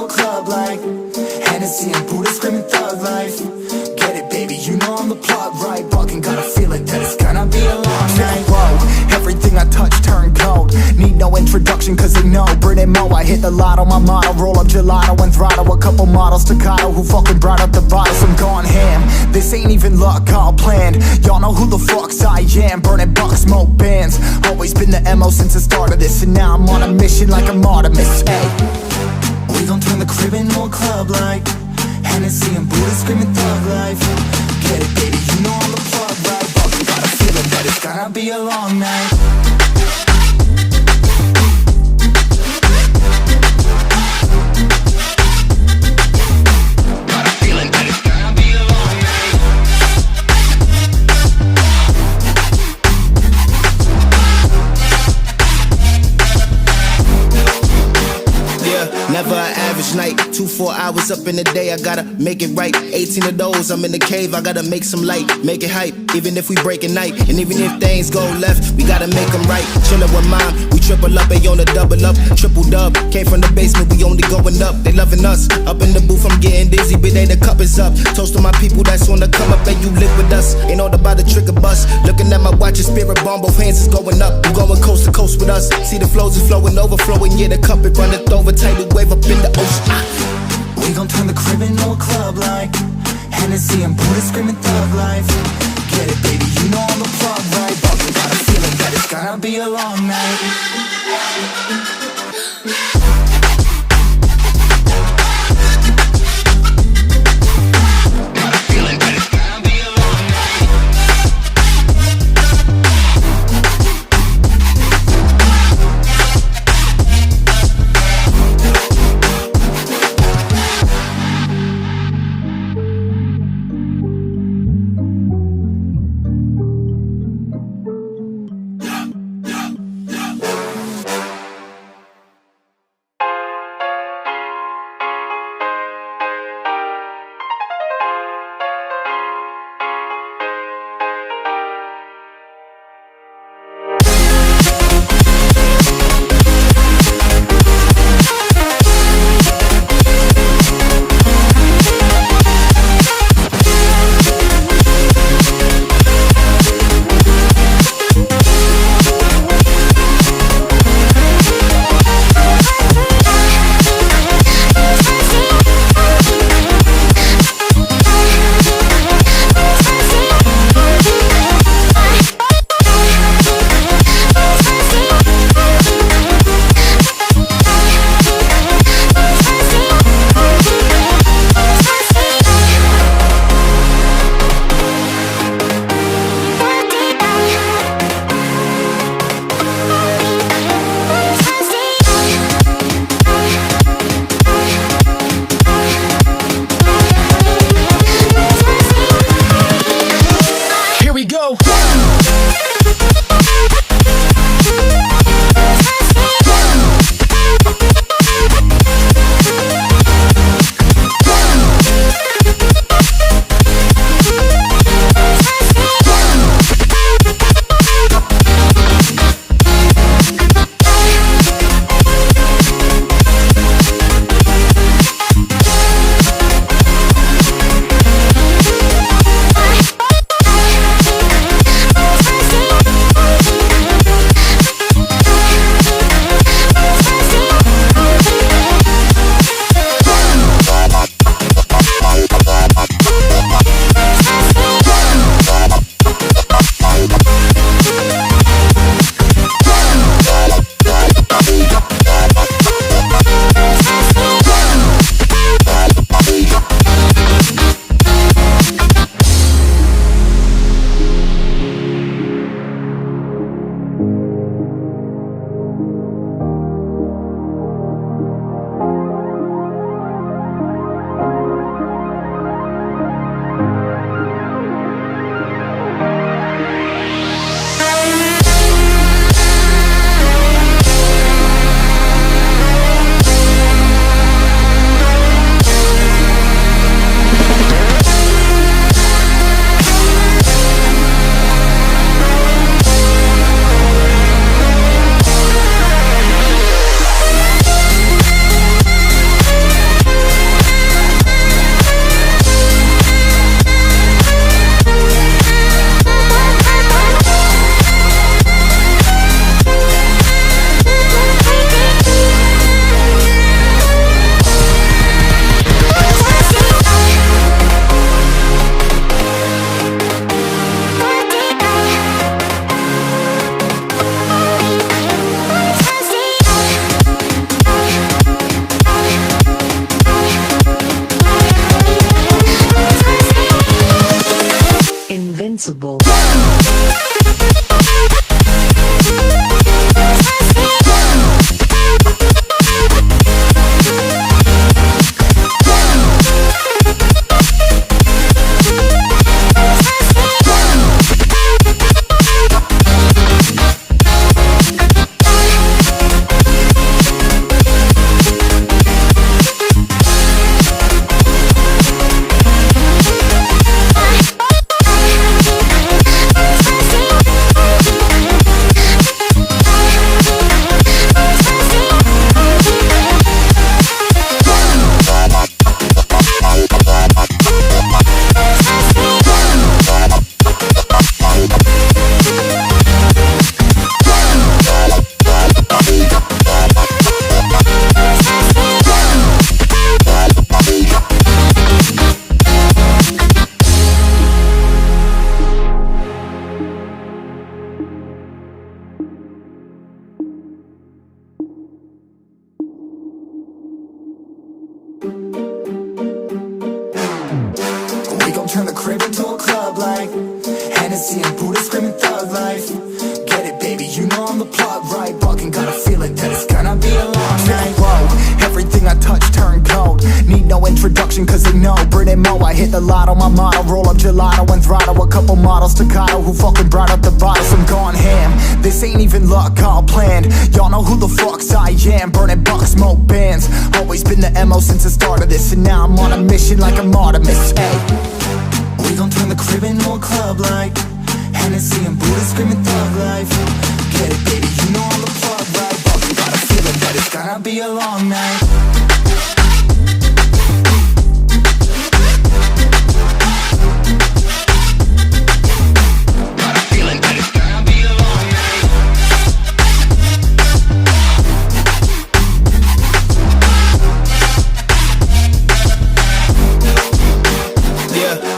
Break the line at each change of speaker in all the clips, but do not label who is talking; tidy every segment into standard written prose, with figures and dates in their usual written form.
a club like Hennessy and Buddha screaming thug life. Get it, baby, you know I'm the plug, right? Fucking got a feeling that it's gonna be a long night. Whoa, everything I touch turn cold. Need no introduction cause they know Brit and Mo, I hit the lotto, my motto. Roll up gelato and throttle a couple models staccato who fucking brought up the bottles. I'm gone ham, this ain't even luck, all planned. Y'all know who the fucks I am. Burning bucks, smoke bands. Always been the MO since the start of this. And now I'm on a mission like I'm Artemis. Hey, we gon' turn the crib into a club like Hennessy and Buddha screaming thug life. Get it, baby, you know I'm the plug, right? Fucking got a feeling that it's gonna be a long night.
Never an average night, 2-4 hours up in the day, I gotta make it right. 18 of those, I'm in the cave, I gotta make some light, make it hype, even if we break a night. And even if things go left, we gotta make them right. Chillin' with mom, we triple up, they on a double up, triple dub. Came from the basement, we only going up, they loving us. Up in the booth, I'm getting dizzy, but they the cup is up. Toast to my people that's on the come up, and you live with us. Ain't all about the trick of bus. Looking at my watch, your spirit bomb, both hands is going up. You going coast to coast with us. See the flows is flowing, overflowing, yeah, the cup it runneth over, tidal wave up in the ocean.
We gon' turn the crib into a club like Hennessy and Buddha screaming thug life. Get it, baby, you know I'm the plug, right? Fucking got a feeling that it's gonna be a long night.
possible.
We gon' turn the crib into a club like Hennessy and Buddha screaming thug life. Get it, baby, you know I'm the plug, right? Fucking got a feeling that it's gonna be a long night. Whoa, everything I touch turn cold. Need no introduction cause they know Brit and Mo, I hit the lotto, my motto. Roll up gelato and throttle a couple models staccato who fucking brought up the bottles. I'm gone ham, this ain't even luck, all planned. Y'all know who the fucks I am. Burning bucks, smoke bands. Always been the MO since the start of this, and now I'm on a mission like I'm Artemis. Hey, we gon' turn the crib into a club like Hennessy and Buddha screaming thug life. Get it, baby, you know I'm the plug, right? Fucking got a feeling that it's gonna be a long night.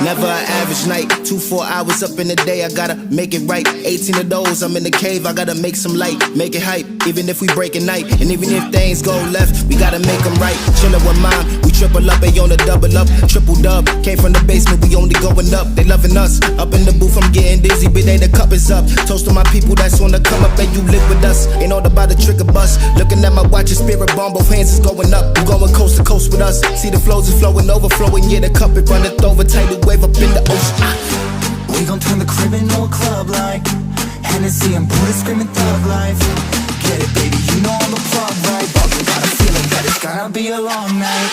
Never an average night, 2-4 hours up in the day, I gotta make it right. 18 of those, I'm in the cave, I gotta make some light, make it hype, even if we break at night. And even if things go left, we gotta make them right. Chillin' with mine, we triple up, they on a double up, triple dub. Came from the basement, we only going up, they loving us. Up in the booth, I'm getting dizzy, but they the cup is up. Toast to my people that's on the come up, and you live with us. Ain't all about the trick of bus. Looking at my watch, your spirit bomb, both hands is going up. You going coast to coast with us. See the flows is flowing, overflowing, yeah, the cup it runneth over, tidal wave up in the ocean.
We gon' turn the crib into a club like Hennessy and Buddha screaming thug life. Get it, baby, you know I'm the plug, right? Fucking got a feeling that it's gonna be a long night.